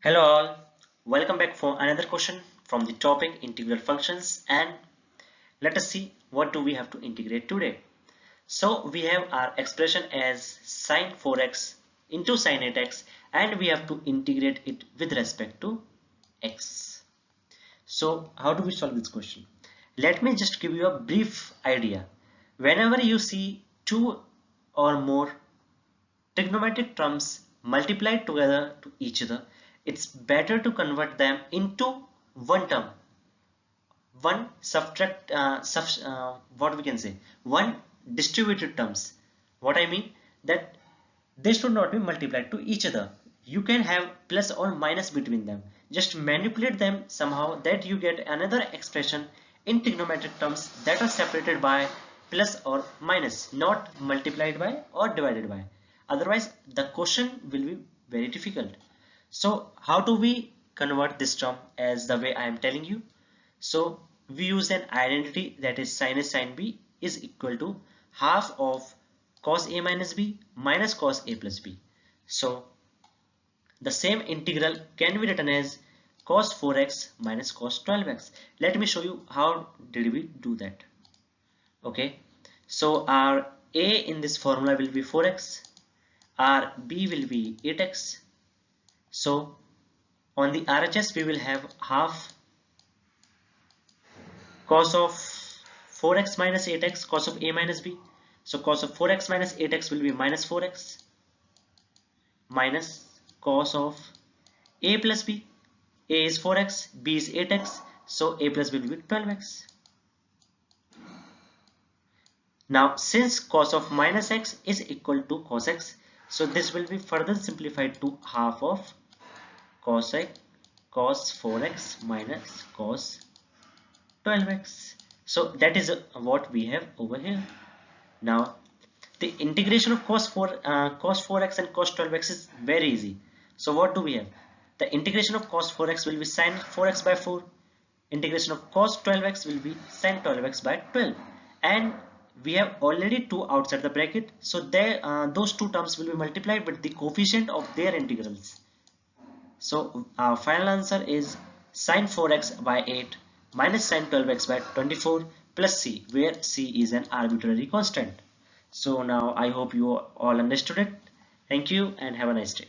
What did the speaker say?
Hello all, welcome back for another question from the topic integral functions, and let us see what do we have to integrate today. So we have our expression as sine 4x into sine 8x, and we have to integrate it with respect to x. So how do we solve this question? Let me just give you a brief idea. Whenever you see two or more trigonometric terms multiplied together to each other, it's better to convert them into one term, one what we can say, one distributed terms. What I mean that they should not be multiplied to each other. You can have plus or minus between them. Just manipulate them somehow that you get another expression in trigonometric terms that are separated by plus or minus, not multiplied by or divided by. Otherwise, the question will be very difficult. So how do we convert this term as the way I am telling you? So we use an identity, that is sin A sin B is equal to half of cos A minus B minus cos A plus B. So the same integral can be written as cos 4x minus cos 12x. Let me show you how did we do that. Okay, so our A in this formula will be 4x, our B will be 8x. So on the RHS we will have half cos of 4x minus 8x cos of A minus B. So cos of 4x minus 8x will be minus 4x minus cos of A plus B. A is 4x, B is 8x, so A plus B will be 12x. Now since cos of minus x is equal to cos x, so this will be further simplified to half of cos 4x minus cos 12x. So that is what we have over here. Now the integration of cos 4x and cos 12x is very easy. So what do we have? The integration of cos 4x will be sin 4x by 4. Integration of cos 12x will be sin 12x by 12. And we have already 2 outside the bracket. So those two terms will be multiplied with the coefficient of their integrals. So our final answer is sin 4x by 8 minus sin 12x by 24 plus c, where c is an arbitrary constant. So now I hope you all understood it. Thank you and have a nice day.